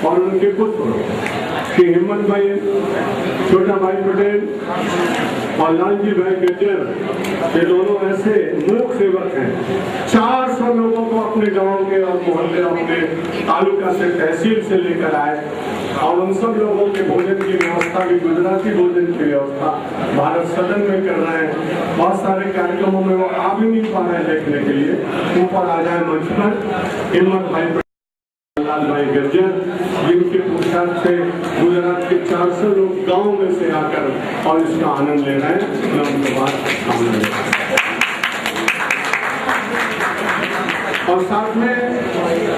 और उनके पुत्र श्री हिम्मत भाई, छोटा भाई पटेल और लालजी भाई गज्जर, ये दोनों ऐसे मूक सेवक हैं। 400 लोगों को अपने गांव के और मोहल्ले, अपने तालुका से, तहसील से लेकर आए और उन सब लोगों के भोजन की व्यवस्था भी, गुजराती भोजन की व्यवस्था भारत सदन में कर रहे हैं। बहुत सारे कार्यक्रमों में वो आ भी नहीं पा रहे हैं देखने के लिए। ऊपर आ जाए मंच पर हिम्मत भाई, लाल भाई गज्जर, जिनके पुरुषार्थ से गुजरात के 400 लोग गांव में से आकर और इसका आनंद ले रहे हैं। मैं उनके बाद और साथ में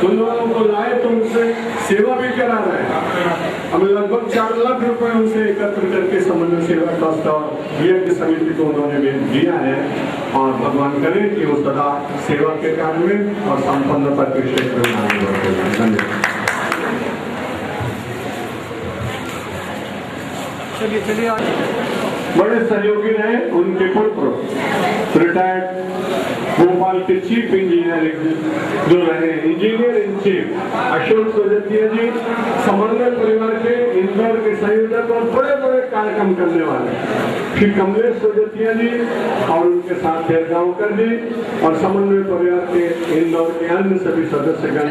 उन लोगों को लाए तो उनसे सेवा भी करा रहे हैं। हमें लगभग 4 लाख रुपए उनसे एकत्र करके समन्वय सेवा ट्रस्ट और यज्ञ समिति को उन्होंने दिया है और भगवान करे कि वो सदा सेवा के कार्य में और संपन्नता के क्षेत्र में आगे बढ़ते हैं। धन्यवाद। चलिए बड़े सहयोगी रहे उनके पुत्र, रिटायर्ड भोपाल के चीफ इंजीनियर जो रहे, engineer in chief Ashok Sojatia ji, समन्वय परिवार के इंदौर के संयोजक और बड़े बड़े कार्यक्रम करने वाले श्री कमलेश सोजतिया जी और उनके साथ गांवकर जी और समन्वय परिवार के इंदौर के अन्य सभी सदस्यगण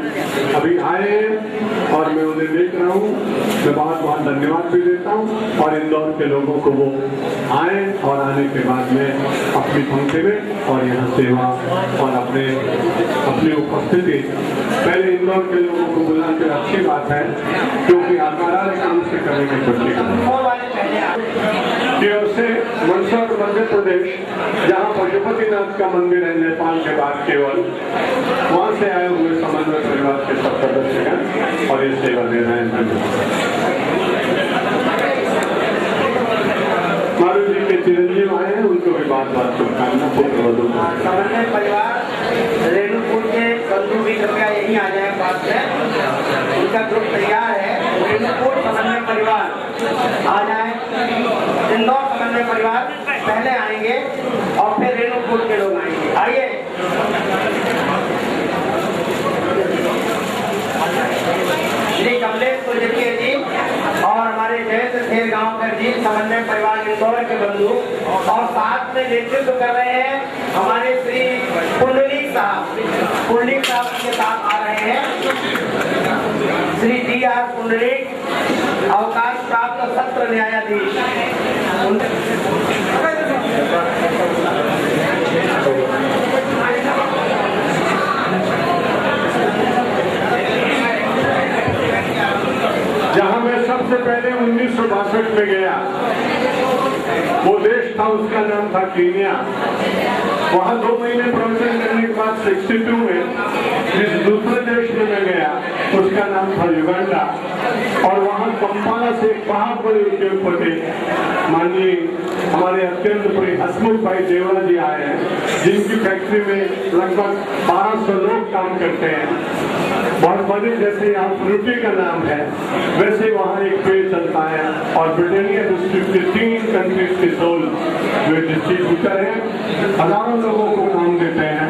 अभी आए हैं और मैं उन्हें देख रहा हूँ। मैं बहुत बहुत धन्यवाद भी देता हूँ और इंदौर के लोगों को वो आए और आने के बाद में अपनी पंक्ति में और यहाँ सेवा और अपनी उपस्थिति पहले इंदौर के लोगों को बुलाकर अच्छी बात है, क्योंकि आकाराल काम से करने की कोशिश की ओर से मंदसौर मध्य प्रदेश, जहाँ पशुपतिनाथ का मंदिर है नेपाल के बाद केवल, वहाँ से आए हुए समन्वय परिवार के सब सदस्य हैं और ये सेवा दे रहे हैं। मारू जी के चिरंजीव आए हैं, उनको भी बात शुभकामना। समन्वय परिवार रेणुपुर के बंधु भी कृपया यहीं आ जाए पास में, उनका ग्रुप तैयार है। रेणुपुर समन्वय परिवार आ जाए, इंदौर समन्वय परिवार पहले आएंगे और फिर रेणुपुर के लोग आएंगे। आइए श्री कमलेश सोजतिया जी और हमारे जयंत खेर गांवकर जी, समन्वय परिवार इंदौर के बंधु, और साथ में नेतृत्व कर रहे हैं हमारे श्री पुंडलिक साहब के साथ आ रहे हैं। श्री D.R. पुंडलिक, अवकाश प्राप्त सत्र न्यायाधीश। जहां मैं सबसे पहले 1962 में गया, वो देश था, उसका नाम था कीनिया। वहां 2 महीने प्रवचन करने के बाद 62 में जिस दूसरे देश में मैं गया उसका नाम था युगांडा, और वहां कंपाला से बहुत बड़े उद्योगपति माननीय हमारे अत्यंत प्रिय हसमुख भाई देवरा जी आए हैं, जिनकी फैक्ट्री में लगभग 1200 लोग काम करते हैं। बहुत बड़े, जैसे यहाँ फ्रूटी का नाम है वैसे वहाँ एक पेड़ चलता है और ब्रिटेनिया डिस्ट्रिक्ट के 3 कंट्रीज के सोल जो डिस्ट्रीब्यूटर है, हजारों लोगों को काम देते हैं।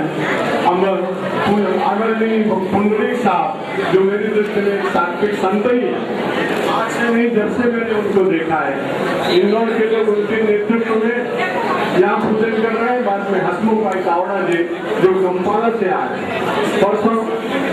आदरणीय पुंडलिक साहब जो मेरी दृष्टि में एक सात्विक संत ही है, आज से नहीं जब से मैंने उनको देखा है, इंदौर के लोग उनके नेतृत्व में यहाँ पूजन कर रहे हैं। बाद में हसमुख भाई कावड़ा जी जो कंपाला से आए, परसों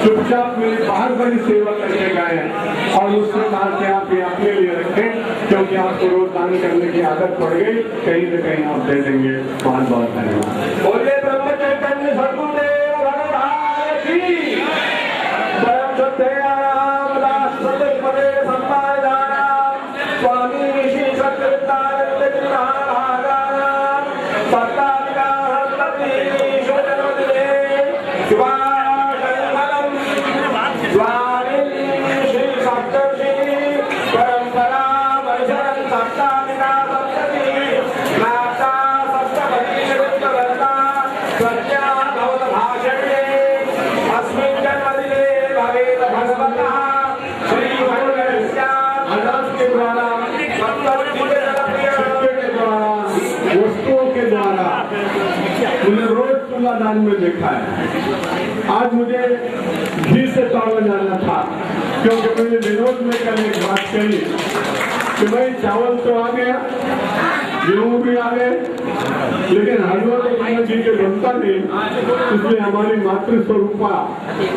चुपचाप मेरी बहुत बड़ी सेवा करके गए हैं और उसने कहा कि आप ये अपने लिए रखें, क्योंकि आपको रोज दान करने की आदत पड़ गई, कहीं न कहीं आप दे देंगे। बहुत बहुत धन्यवाद। बोलिए ब्रह्म चैतन्य सद्गुरुदेव भगवान की। परम सत्य रामदास पदे संपादना स्वामी श्री सत्यनारायण दान में देखा है। आज मुझे घी से तौला जाना था क्योंकि मैंने विनोद में कल एक बात कही कि भाई चावल तो आ गया, गेहूं भी आ गए, लेकिन हलवा तो गंगा जी के बनता नहीं। इसलिए हमारी मातृ स्वरूपा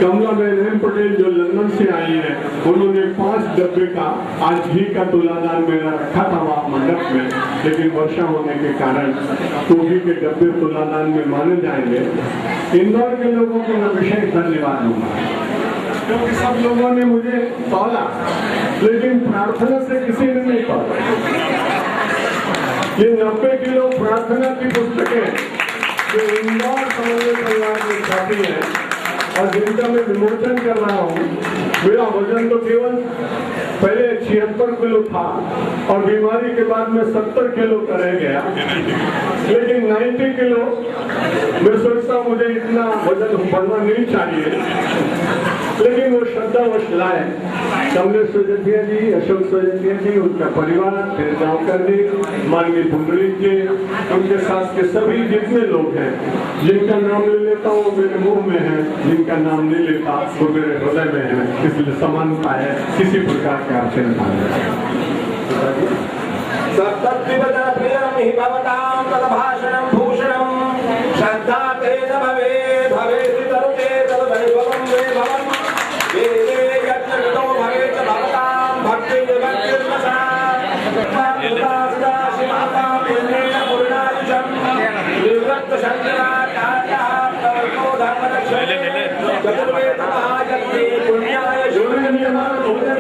कमला बहन पटेल जो लंदन से आई है, उन्होंने 5 डब्बे का आज घी का तुलादान मेरा रखा था वहाँ मंडप में, लेकिन वर्षा होने के कारण तो घी के डब्बे तुलादान में माने जाएंगे। इंदौर के लोगों को मैं विशेष धन्यवाद दूंगा, क्योंकि सब लोगों ने मुझे तौला, लेकिन प्रार्थना से किसी ने नहीं तौला। ये 90 किलो प्रार्थना की पुस्तकें जो इंदौर समन्वय परिवार में छापी है और जिनका मैं विमोचन कर रहा हूँ, मेरा वजन तो केवल पहले 76 किलो था और बीमारी के बाद में 70 किलो का रह गया, लेकिन 90 किलो मैं सोचता मुझे इतना वजन बढ़ना नहीं चाहिए, लेकिन वो श्रद्धावश लाए। कमलेश सोजतिया जी, अशोक सोजतिया जी, उनका परिवार, फिर गांवकर जी, माननीय पुंडलिक जी, उनके साथ के सभी जितने लोग हैं, जिनका नाम ले लेता हूँ मेरे मुंह में है, जिनका नाम नहीं लेता वो मेरे हृदय में है, इसलिए समानता है, किसी प्रकार के आचरण भाषणम भूषणम श्रद्धा तेज भवे भवे तरुते तद वैभवम वैभवम वेदे यज्ञो भवे च भवतां भक्ति भक्तिर्मसा सदा शिवाता पुण्येन पूर्णायुषं निवृत्त शंकराचार्यः तवतो धर्मरक्षणे चतुर्वेद महायज्ञे पुण्याय शून्यमान भोजन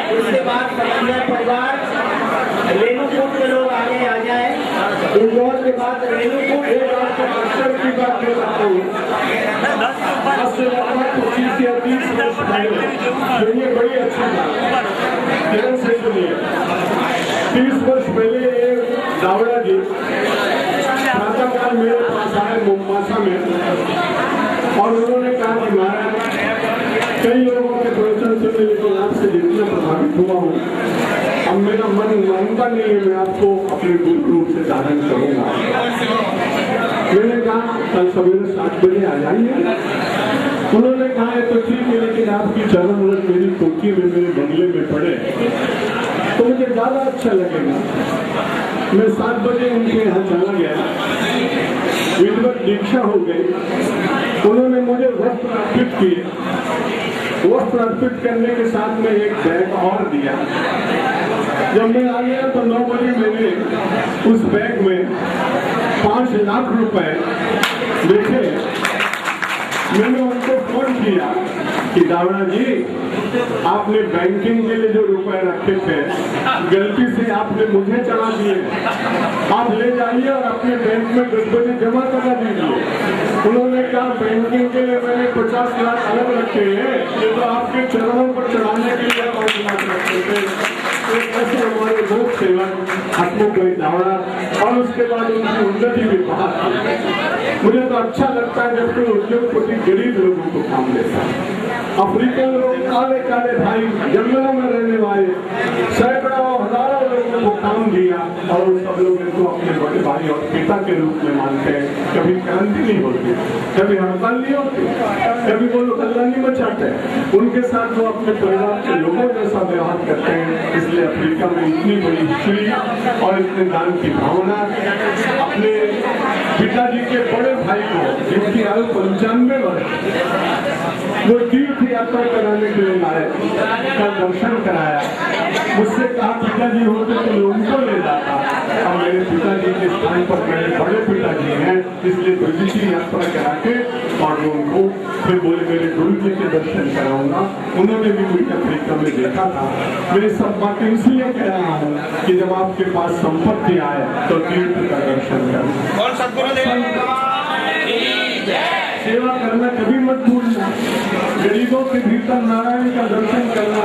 उसके बाद समन्वय परिवार रेणुकूट के लोग आगे आ जाए। इंदौर के बाद रेणुकूट अक्षर की बात कर सकता हूँ, लगभग 25 या 30 वर्ष पहले ये बड़ी अच्छी बात ध्यान से सुनिए। 30 वर्ष पहले दावड़ा जी प्रातःकाल मेरे पास आए मुम्बासा में और उन्होंने कहा कि महाराज कई लोगों के प्रवचन सुनने, लेकिन आपसे जितना प्रभावित हुआ हूँ, अब मेरा मन मानता नहीं है मैं आपको अपने गुरु रूप से धारण करूंगा। मैंने कहा कल सवेरे 7 बजे आ जाइए। उन्होंने कहा है तो ठीक है, लेकिन आपकी चरण मेरी कोठी में मेरे बंगले में पड़े तो मुझे ज्यादा अच्छा लगेगा। मैं 7 बजे उनके यहाँ चला गया, विधिवत दीक्षा हो गई। उन्होंने मुझे वस्त्र अर्पित किए, वस्त्र अर्पित करने के साथ में एक बैग और दिया। जब मैं आ गया तो 9 बजे मैंने उस बैग में 5 लाख रुपए देखे। मैंने उनको फोन किया कि दावड़ा जी, आपने बैंकिंग के लिए जो रुपए रखे थे गलती से आपने मुझे चला दिए, आप ले जाइए और अपने बैंक में 10 बजे जमा करा दीजिए। उन्होंने कहा बैंकिंग के लिए मैंने 50 लाख अलग रखे हैं, ये तो आपके चरणों पर चढ़ाने के लिए 5 लाख रखे थे। ऐसे हमारे लोक सेवक हसमुख भाई दावड़ा और उसके बाद उनकी उन्नति भी बहुत। मुझे तो अच्छा लगता है जब कोई उद्योगपति गरीब लोगों को काम देता है। अफ्रीकन लोग काले काले भाई जंगलों में रहने वाले सैकड़ों हजारों लोगों को काम दिया और उन सब लोग इनको अपने बड़े भाई और पिता के रूप में मानते हैं। कभी क्रांति नहीं होती, कभी हड़ताल नहीं होती, कभी वो लोग हल्ला नहीं मचाते, उनके साथ वो अपने परिवार के लोगों जैसा व्यवहार करते हैं। इसलिए अफ्रीका में इतनी बड़ी हिस्ट्री और इतने दान की भावना। अपने पिताजी के बड़े भाई को जिनकी आयु 95 वर्ष, वो तीर्थ यात्रा कराने के लिए लाए, का दर्शन कराया। मुझसे कहा पिताजी होते तो मैं उनको ले जाता, और मेरे पिताजी के स्थान पर मेरे बड़े पिताजी हैं, इसलिए विदेशी यात्रा करा के और उनको फिर बोले मेरे गुरु जी के दर्शन कराऊंगा। उन्होंने भी मुझे अफ्रीका में देखा था। मेरी सब बातें इसलिए कह रहा हूँ कि जब आपके पास संपत्ति आए तो तीर्थ का दर्शन करें। सेवा करना कभी मत भूलना, गरीबों के भीतर नारायण का दर्शन करना।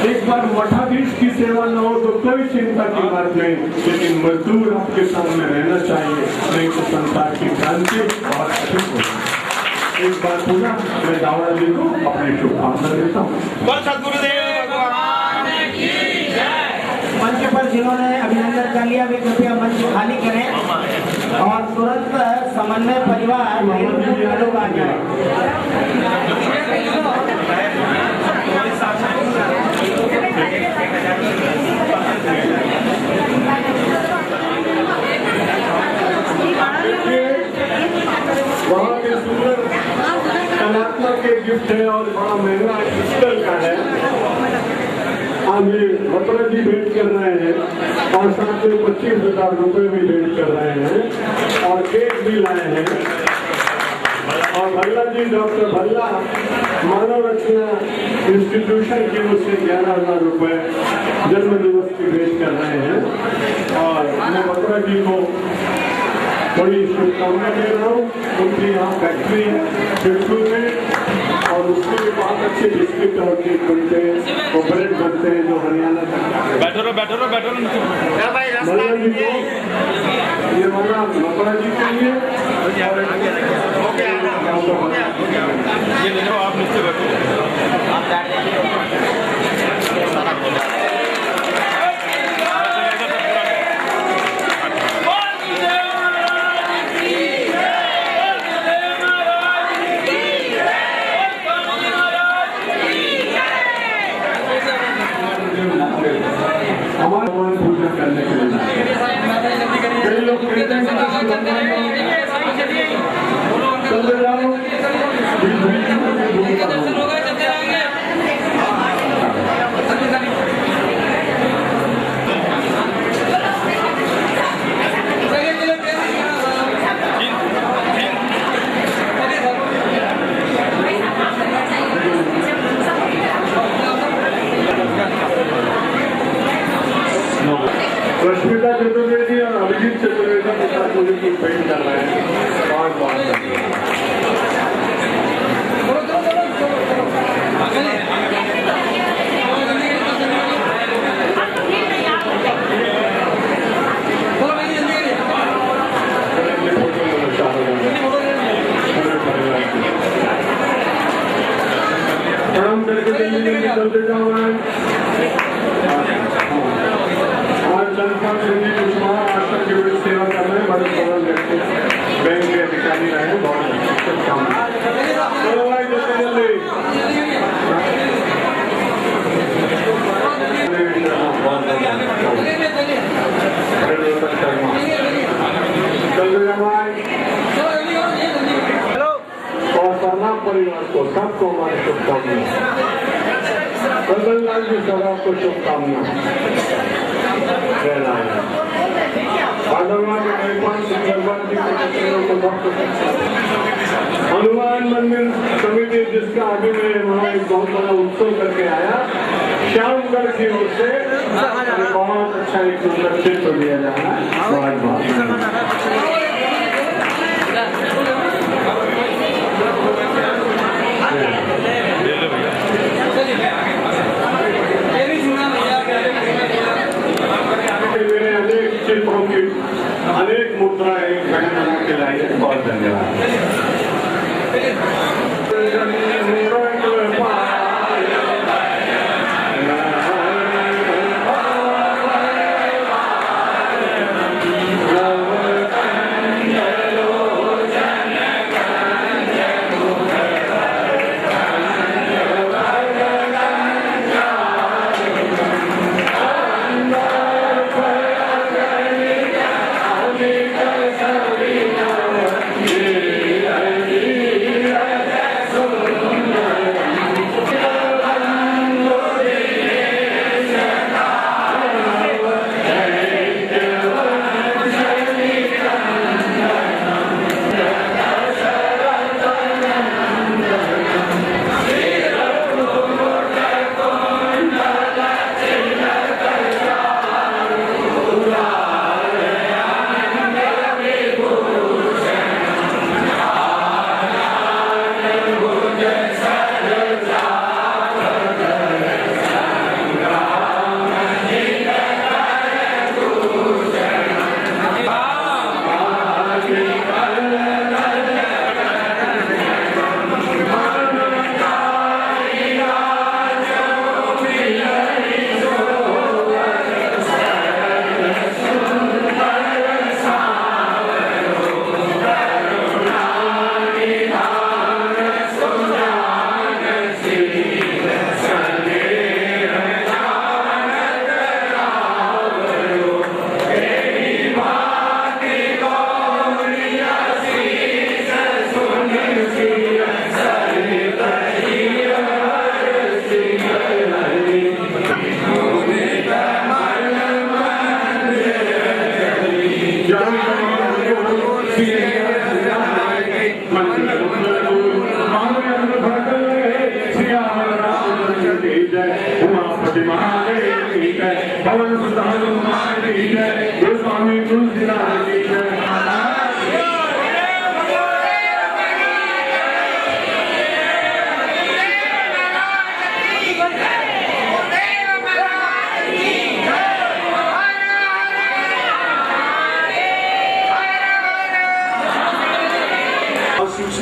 एक बार मठाधीश की सेवा न हो तो कोई चिंता की बात नहीं, लेकिन मजदूर आपके सामने रहना चाहिए, नहीं तो संसार की क्रांति बहुत अधिक होगी। एक बार पुनः मैं दावड़ा जी को अपनी शुभकामना देता हूँ। मंच पर जिन्होंने अभिनंदन कर लिया वे कृपया मंच खाली करें और तुरंत समन्वय परिवार लोग आ जाए। वहाँ के सुंदर कलात्मक एक गिफ्ट है और बड़ा महंगा क्रिस्टल का है। आज ये मथुरा जी भेंट कर रहे हैं और साथ में 25,000 रुपए भी भेंट कर रहे हैं और केक भी लाए हैं। और भल्ला जी, डॉक्टर भल्ला मानव रचना इंस्टीट्यूशन की ओर से 11,000 रुपए जन्म दिवस की भेंट कर रहे हैं और मैं मथुरा जी को बड़ी शुभकामना दे रहा हूँ। उनकी यहाँ फैक्ट्री है चिड़कुल में और उसके लिए बहुत अच्छे बिस्किट और केक बनते हैं और ब्रेड बनते हैं जो हरियाणा तक। बैठो मल्ला जी को ये माना मथुरा जी के लिए ये ले लो, आप नीचे बैठो। हमारे भगवान पूजा करने के लिए कई लोग कहते हैं चलते जाओ रश्मिता चतुर्वेदी और अभिजीत चतुर्वेदी के साथ मुझे कुछ पेंट कर रहे हैं। बहुत बहुत प्रणाम करके चलते जाओ। आश्रम की बड़ी सेवा कर रहे हैं, बड़े सरल व्यक्ति बैंक के अधिकारी रहे, बहुत शुभकामनाएं। और सरनाम परिवार को सबको हमारी शुभकामनाएं। कंदनलाल जी सभा को शुभकामनाएं। हनुमान मंदिर समिति जिसका अभी मैं वहाँ एक बहुत बड़ा उत्सव करके आया, श्यामगढ़ की ओर से बहुत अच्छा एक सुंदर चित्र दिया जा रहा है। बहुत बहुत मेरे अनेक चित्रों की अनेक मुद्राएं बना के लाई है। बहुत धन्यवाद।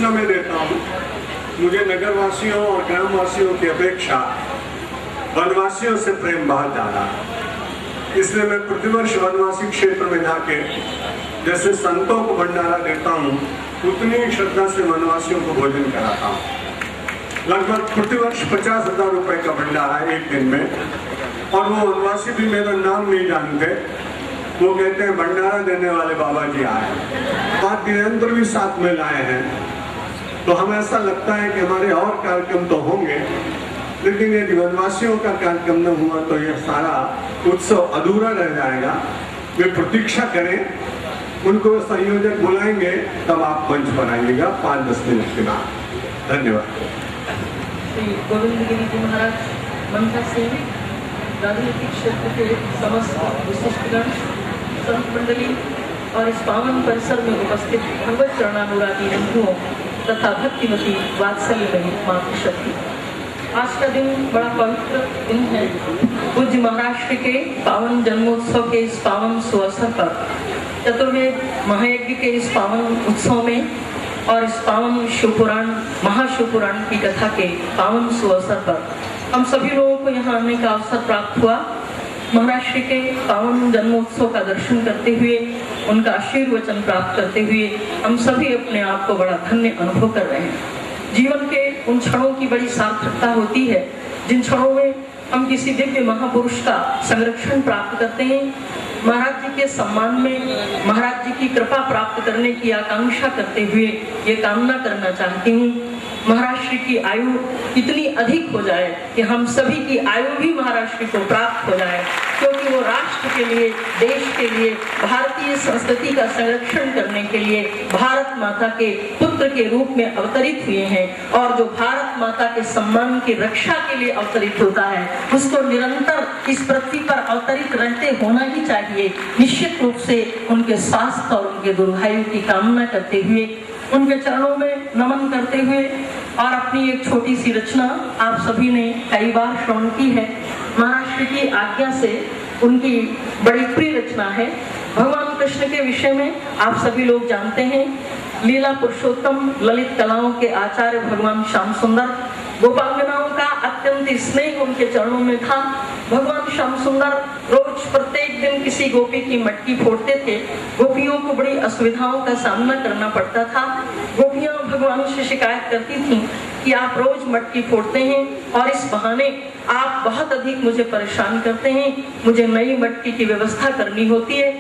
सूचना मैं देता हूँ, मुझे नगरवासियों और ग्रामवासियों की अपेक्षा वनवासियों से प्रेम बहुत ज्यादा है। इसलिए मैं प्रतिवर्ष वनवासी क्षेत्र में जाके जैसे संतों को भंडारा देता हूँ, उतनी श्रद्धा से वनवासियों को भोजन कराता हूँ। लगभग प्रतिवर्ष 50,000 रुपए का भंडारा है एक दिन में, और वो वनवासी भी मेरा नाम नहीं जानते, वो कहते हैं भंडारा देने वाले बाबा जी आए। बात वीरेंद्र भी साथ में लाए हैं, तो हमें ऐसा लगता है कि हमारे और कार्यक्रम तो होंगे, लेकिन यदि वनवासियों का कार्यक्रम न हुआ तो यह सारा उत्सव अधूरा रह जाएगा। वे प्रतीक्षा करें, उनको संयोजक बुलाएंगे, तब आप मंच पर आइएगा 5-10 मिनट के बाद। धन्यवाद। श्री गोविंद गिरी जी महाराज मंथा से राजनीतिक क्षेत्र के समस्त विशिष्टगण, संत मंडली और इस पावन परिसर में उपस्थित भगवत चरणानुरागी बंधुओं तथा भक्तिमती वात्सल्यमयी मातृशक्ति, आज का दिन बड़ा पवित्र दिन है। पूज्य महाराष्ट्र के पावन जन्मोत्सव के इस पावन सुअवसर पर, चतुर्वेद महायज्ञ के इस पावन उत्सव में और इस पावन शिवपुराण महाशिवपुराण की कथा के पावन सुअवसर पर हम सभी लोगों को यहाँ आने का अवसर प्राप्त हुआ। महाराष्ट्र के पावन जन्मोत्सव का दर्शन करते हुए, उनका आशीर्वचन प्राप्त करते हुए हम सभी अपने आप को बड़ा धन्य अनुभव कर रहे हैं। जीवन के उन क्षणों की बड़ी सार्थकता होती है जिन क्षणों में हम किसी दिव्य महापुरुष का संरक्षण प्राप्त करते हैं। महाराज जी के सम्मान में महाराज जी की कृपा प्राप्त करने की आकांक्षा करते हुए ये कामना करना चाहती हूँ, महाराष्ट्र की आयु इतनी अधिक हो जाए कि हम सभी की आयु भी महाराष्ट्र को प्राप्त हो जाए, क्योंकि वो राष्ट्र के लिए, देश के लिए, भारतीय संस्कृति का संरक्षण करने के लिए भारत माता के पुत्र के रूप में अवतरित हुए हैं। और जो भारत माता के सम्मान की रक्षा के लिए अवतरित होता है, उसको निरंतर इस पृथ्वी पर अवतरित रहते होना ही चाहिए। निश्चित रूप से उनके स्वास्थ्य और उनके दीर्घायु की कामना करते हुए, उनके चरणों में नमन करते हुए और अपनी एक छोटी सी रचना आप सभी ने कई बार श्रवण की है। महाराष्ट्र की आज्ञा से उनकी बड़ी प्रिय रचना है। भगवान कृष्ण के विषय में आप सभी लोग जानते हैं, लीला पुरुषोत्तम ललित कलाओं के आचार्य भगवान श्याम सुंदर, गोपांगनाओं का अत्यंत स्नेह उनके चरणों में था। भगवान श्याम सुंदर रोज प्रत्येक दिन किसी गोपी की मटकी फोड़ते थे। गोपियों को बड़ी असुविधाओं का सामना करना पड़ता था। गोपियां भगवान से शिकायत करती थीं कि आप रोज मटकी फोड़ते हैं और इस बहाने आप बहुत अधिक मुझे परेशान करते हैं, मुझे नई मटकी की व्यवस्था करनी होती है।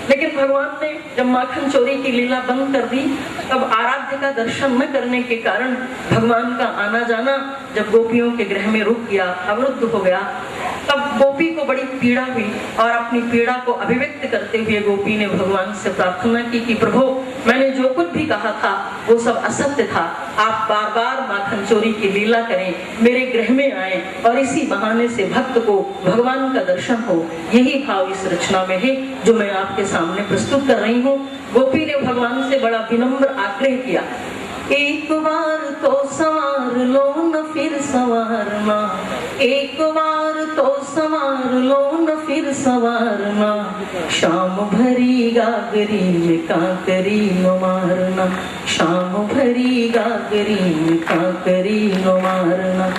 लेकिन भगवान ने जब माखन चोरी की लीला बंद कर दी, तब आराध्य का दर्शन न करने के कारण भगवान का आना जाना जब गोपियों के गृह में रुक गया, अवरुद्ध हो गया, तब गोपी को बड़ी पीड़ा हुई और अपनी पीड़ा को अभिव्यक्त करते हुए गोपी ने भगवान से प्रार्थना की कि प्रभु, मैंने जो कुछ भी कहा था वो सब असत्य था, आप बार बार माखन चोरी की लीला करें, मेरे गृह में आए और इसी बहाने से भक्त को भगवान का दर्शन हो। यही भाव इस रचना में है जो मैं आपके सामने प्रस्तुत कर रही हूँ। गोपी ने भगवान से बड़ा विनम्र आग्रह किया, एक बार तो संवार लो न फिर संवारना, एक बार तो संवार लो न फिर संवारना, शाम भरी गागरी में काकरी न मारना, शाम भरी गागरी में काकरी न मारना,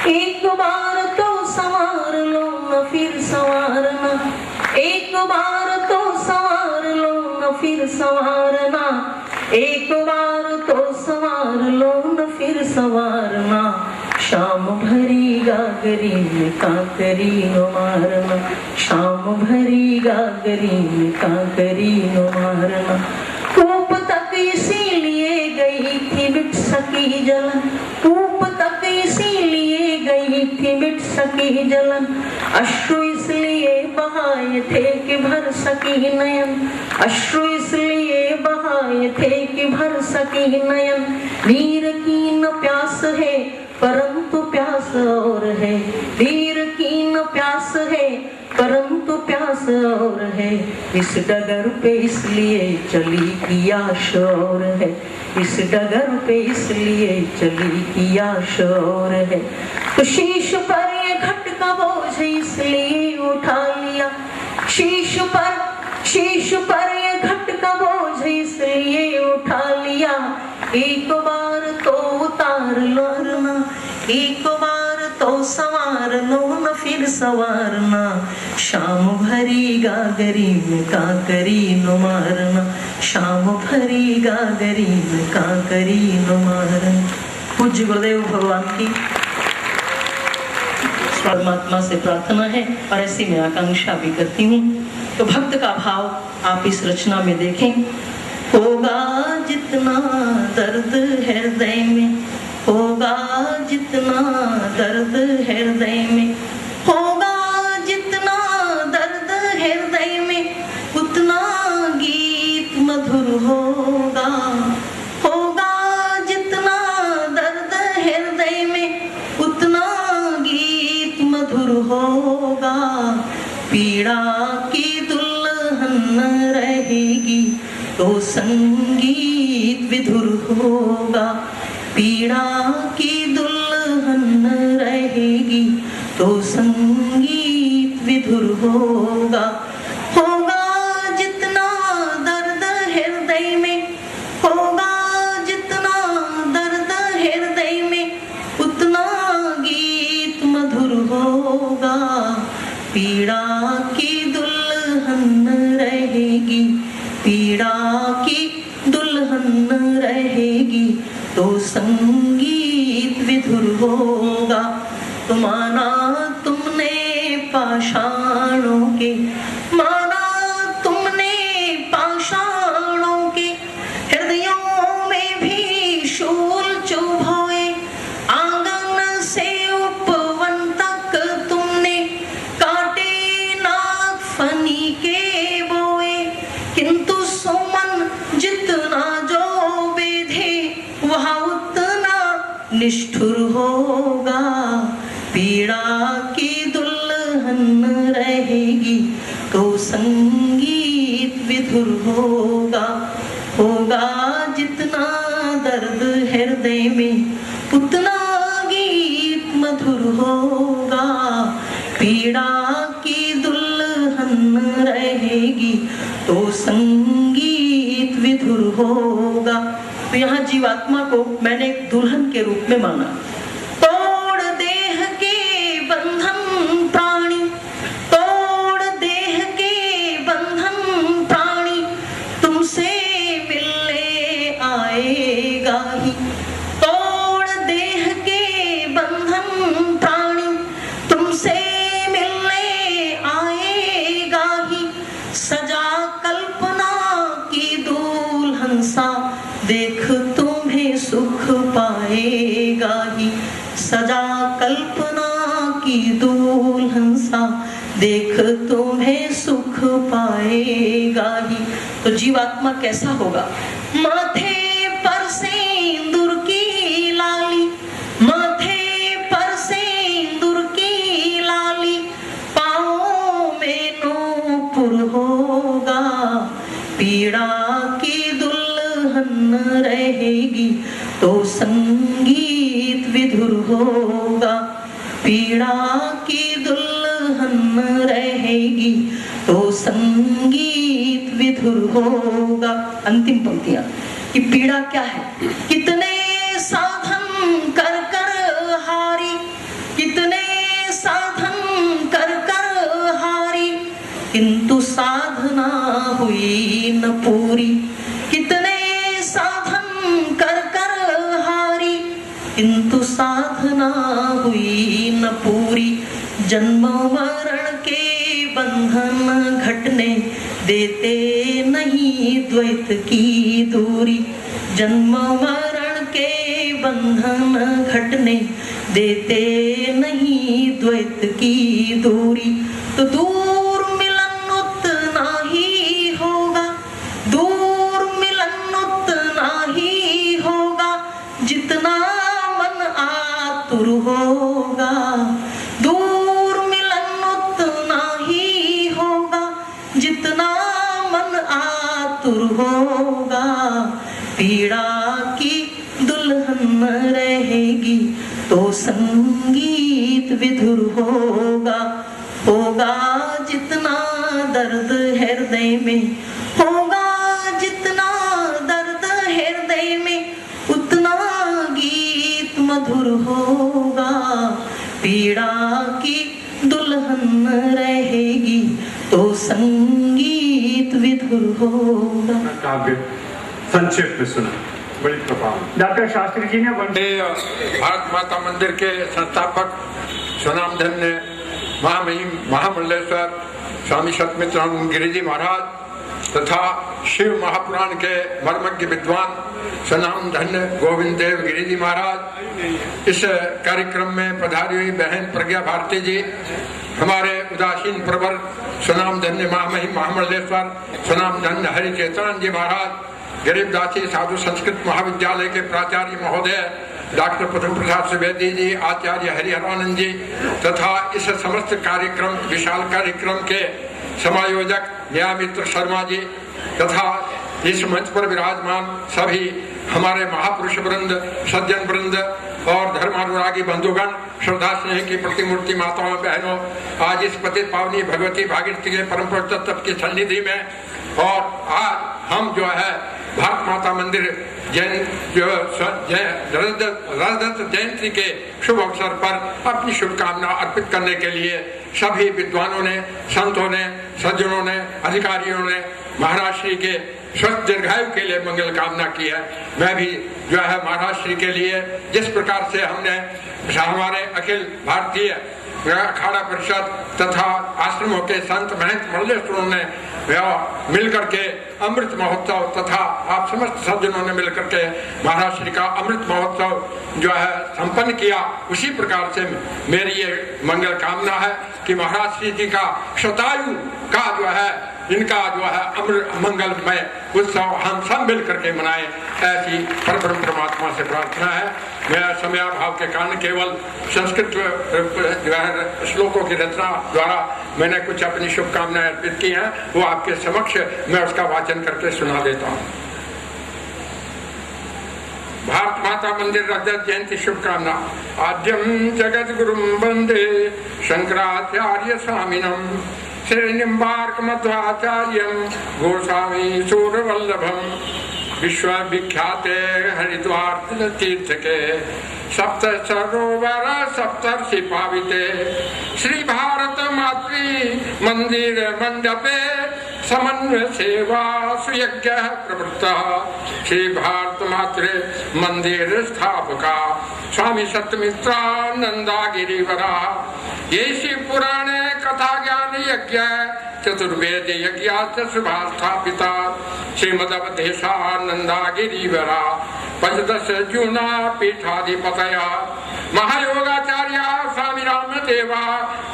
एक बार तो संवार लो न फिर संवारना, एक बार तो संवार लो न फिर संवारना, एक बार तो संवार लो न फिर संवारना, शाम भरी गागरी में काकरी न मारना, शाम भरी गागरी में काकरी न मारना। कूप तक इसीलिए गई थी मिट सकी जलन, कूप तक इसीलिए गई थी मिट सकी जलन, अश्रु इसलिए बहाए थे कि भर सकी नयन, अश्रु इसलिए बहाए थे कि भर सकी नयन, नीर की न प्यास है परंतु प्यास और है, नीर की न प्यास है परंतु प्यास और है, इस डगर पे इसलिए चली की आश और है, इस डगर पे इसलिए चली की आश और है। तो शीश पर ये घटका बोझ इसलिए उठा लिया, शीश पर ये घटका बोझ इसलिए उठा लिया, एक बार एक बार तो संवार लो न फिर संवारना, शाम भरी गागरी में काकरी नो मारना, शाम भरी गागरी में काकरी नो मारना। पूज्य गुरुदेव भगवान की परमात्मा से प्रार्थना है और ऐसी मैं आकांक्षा भी करती हूँ। तो भक्त का भाव आप इस रचना में देखें। होगा जितना दर्द हृदय में, होगा जितना दर्द हृदय में, होगा जितना दर्द हृदय में, उतना गीत मधुर होगा। होगा जितना दर्द हृदय में, उतना गीत मधुर होगा। पीड़ा की दुल्हन रहेगी तो संगीत विधुर होगा। पीड़ा की दुल्हन रहेगी तो संगीत विधुर होगा। होगा जितना दर्द हृदय में, होगा जितना दर्द हृदय में, उतना गीत मधुर होगा। पीड़ा की दुल्हन रहेगी, पीड़ा की दुल्हन रहेगी तो संगीत विधुर होगा। तो माना तुमने पाषाणों के, माना तुमने पाषाणों के, हृदयों में भी शूल चुभोए। आंगन से उपवन तक तुमने काटे नाग फनी के बोए, किंतु सुमन जितना जो बेधे वह उतना निष्ठुर होगा। पीड़ा की दुल्हन रहेगी तो संगीत विधुर होगा। होगा जितना दर्द हृदय में, उतना गीत मधुर होगा। पीड़ा की दुल्हन रहेगी तो संगीत विधुर होगा। तो यहाँ जीवात्मा को मैंने एक दुल्हन के रूप में माना। तोड़ देह के बंधन प्राणी, तोड़ देह के बंधन प्राणी, तुमसे मिलने आएगा ही। तोड़ देह के बंधन प्राणी, तुमसे मिलने आएगा ही। सजा कल्पना की दुल्हन सा देख तुम्हें सुख पाएगा ही। सजा कल्पना की दुल्हन सा देख तुम्हें सुख पाएगा ही। तो जीवात्मा कैसा होगा? माथे पर सिंदूर की लाली, माथे पर सिंदूर की लाली, पाँव में नूपुर होगा। पीड़ा की दुल्हन रहेगी तो संगीत विधुर होगा। पीड़ा की दुल्हन रहेगी तो संगीत विधुर होगा। अंतिम पंक्तियां कि पीड़ा क्या है? कितने साधन कर कर हारी, कितने साधन कर कर हारी, किंतु साधना हुई न पूरी। कितने साधन कर कर हारी, किंतु साधना हुई न पूरी। जन्म मरण के बंधन घटने देते नहीं द्वैत की दूरी। जन्म मरण के बंधन घटने देते नहीं द्वैत की दूरी। तो दूर मिलन उतना ही होगा, दूर मिलन उतना ही होगा, जितना मन आतुर होगा। दूर मिलन उतना ही होगा, जितना मन आतुर होगा। पीड़ा की दुल्हन रहेगी तो संगीत विधुर होगा। होगा जितना दर्द हृदय में, होगा जितना दर्द हृदय में, उतना गीत मधुर होगा। वीणा की दुल्हन रहेगी तो संगीत विधुर होगा। काव्य संक्षेप में सुना, बड़ी प्रभाव। डॉक्टर शास्त्री जी ने भारत माता मंदिर के संस्थापक स्वनामधन्य महामहिम महामंडलेश्वर स्वामी सतमित्रानंद गिरि जी महाराज तथा शिव महापुराण के मर्मज्ञ विद्वान स्वनाम धन्य गोविंद देव गिरि जी महाराज, इस कार्यक्रम में पधारी हुई बहन प्रज्ञा भारती जी, हमारे उदासीन प्रवर स्वनाम धन्य महामहिम महामंडलेश्वर स्वनाम धन्य हरि चेतन जी महाराज, गरीबदासी साधु संस्कृत महाविद्यालय के प्राचार्य महोदय डॉक्टर पद्म प्रसाद सुवेदी जी, आचार्य हरिहरानंद जी तथा इस समस्त कार्यक्रम विशाल कार्यक्रम के समायोजक न्यायमित्र शर्मा जी तथा इस मंच पर विराजमान सभी हमारे महापुरुष वृंद, सज्जन वृंद और धर्मानुरागी बंधुगण, श्रद्धा स्नेह की प्रतिमूर्ति माताओं बहनों, आज इस पतित पावनी भगवती भागीरथी के परम पवित्र तत्व की सन्निधि में और आज हम जो है भारत माता मंदिर रजत जयंती के शुभ अवसर पर अपनी शुभकामना अर्पित करने के लिए सभी विद्वानों ने, संतों ने, सज्जनों ने, अधिकारियों ने महाराज श्री के स्वस्थ दीर्घायु के लिए मंगल कामना की है। मैं भी जो है महाराज श्री के लिए जिस प्रकार से हमने हमारे अखिल भारतीय अखाड़ा परिषद तथा आश्रमों के संत महंत मंडलेश्वरों ने मिलकर के अमृत महोत्सव तथा आप समस्त सज्जनों ने मिलकर के महाराज श्री का अमृत महोत्सव जो है संपन्न किया, उसी प्रकार से मेरी ये मंगल कामना है कि महाराज श्री जी का शतायु का जो है इनका जो है अमृत मंगलमय उत्सव हम सब मिल करके मनाएं, ऐसी परब्रह्म परमात्मा से प्रार्थना है। मैं समयाभाव के कारण केवल संस्कृत जो है श्लोकों की रचना द्वारा मैंने कुछ अपनी शुभकामनाएं अर्पित की हैं, वो आपके समक्ष मैं उसका वाचन करके सुना देता हूँ। भारत माता मंदिर रजत जयंती शुभकामना। आद्यम जगत गुरुम वंदे शंकराचार्य स्वामिनम श्री निम्बार्क मध्वाचार्यम गोस्वामी सूरवल्लभम विश्व विख्याते हरिद्वार तीर्थ के सप्त सरोवर सप्तर्षि पाविते श्री भारत मातृ मंदिर मंडपे समन्वय सेवा सुयज्ञ प्रवृत्ता श्री भारत मातृ मंदिर स्थापका स्वामी सत्यमित्रानंदा गिरिवरा ये शिव पुराणे कथा ज्ञान यज्ञ चतुर्वेद यज्ञ शुभास्थापिता श्रीमदवधेशानंदा गिरिवरा पंचदश जूना पीठाधिपतया महायोगाचार्य स्वामी रामदेवा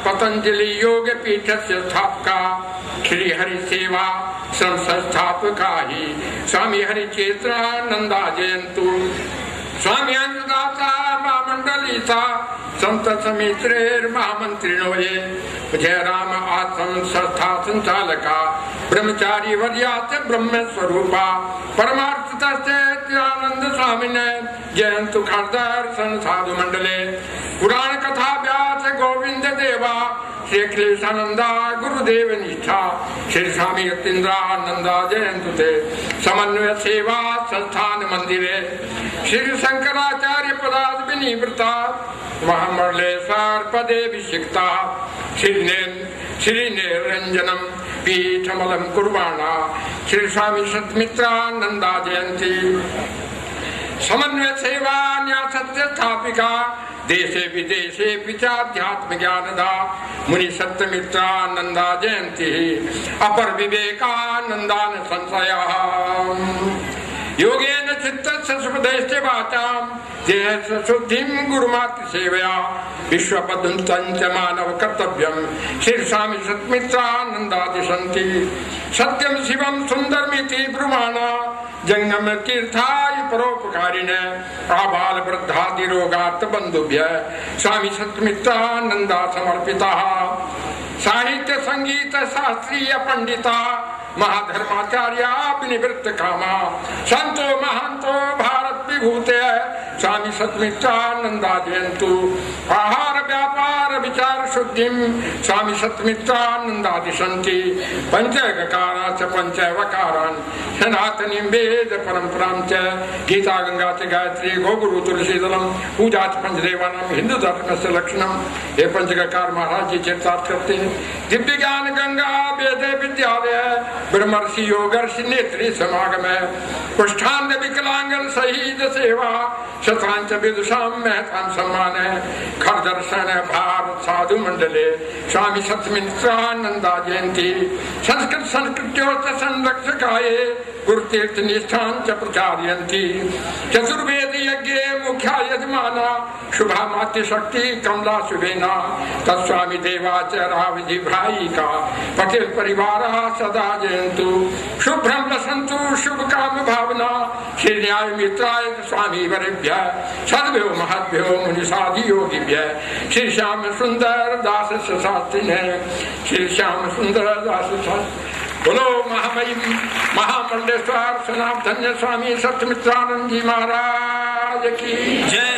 पतंजलि योग पीठ से स्थापका श्री हरि सेवा श्रम संस्थापका ही स्वामी हरि चेतनानंदा जयंतु स्वामी अंशदाता महामंडलीता संत समित्रेर महामंत्रिणो ये जयराम आश्रम संस्था संचालका ब्रह्मचारी वर्यात ब्रह्म स्वरूपा परमार्थ आनंद स्वामी ने जयंतु खड़दर्शन साधु मंडले पुराण कथा व्यास गोविंद देवा श्री अखिलेशानंदा गुरुदेव निष्ठा श्री स्वामी यतीन्द्रानंदा जयंतु ते समन्वय सेवा संस्थान मंदिरे श्री शंकराचार्य पदार्थ विनिवृता महामंडलेश्वर पदेभिषिक्ता श्री निरंजनम पीठमलम कुर्बाणा श्री स्वामी सतमित्रानंदा जयंती समन्वय सेवा न्यासत्य स्थापिका देशे विदेशे पिचाध्यात्म ज्ञानदा मुनि सत्यमित्रानंदा जयंती अपर विवेकानंदान संशया योगेन चित्तस्य सुपदेशे वाचाम देह शुद्धिम गुरुमात्र सेवया विश्वपदंतंच मानव कर्तव्यम श्री स्वामी सतमित्रानंदादि सन्ति सत्यम शिवम सुंदरमिति ब्रुवाणा जंगम तीर्थाय परोपकारिणे आबाल वृद्धादि रोगार्थ बंधुभ्य स्वामी सतमित्रानंदा समर्पिता साहित्य संगीत शास्त्रीय पंडिता महाधर्माचार्य विनिवृत्त कामा संतो महंतो भारत विभूते स्वामी सतमित्रानंदा जयंतु आहार व्यापार विचार शुद्धिम स्वामी सत्मित्रानंदादि संति पंचगकारा च पंचवकारान् सनातनी वेद परंपरां च गीता गंगा च गायत्री गोगुरु तुलसीदलम पूजा च पंचदेवानां हिंदू धर्म से लक्षणम। ये पंचगकार महाराज जी चरितार्थ करते हैं। दिव्य ज्ञान गंगा वेद विद्यालय ब्रह्मर्षि योगर्षि नेत्री समागम पुष्ठान विकलांगन शहीद सेवा शतांच विदुषाम महतान सम्मान खर दर्शन भारत साधु मंडले स्वामी सत्मित्रानंदा जयंती संस्कृत संस्कृत्योर्थ संरक्षकाय गुरुतीर्थ निष्ठान च प्रचारयन्ति चतुर्वेद यज्ञ मुख्या यजमाना शुभा मात्य शक्ति कमला सुबेना तत्स्वामी देवाचार्य विधि भाई का पटेल परिवार सदा जयंतु शुभ्रम बसंतु शुभ काम भावना श्री न्याय मित्राय स्वामी वरेभ्य सद्भ्यो महद्भ्यो मुनिषादि योगिभ्य श्री श्याम सुंदर दास शास्त्री ने श्री श्याम सुंदर दास शास्त्री। बोलो महामहिम महामंडलेश्वर सनातन धन्य स्वामी सत्यमित्रानंद जी महाराज की जय।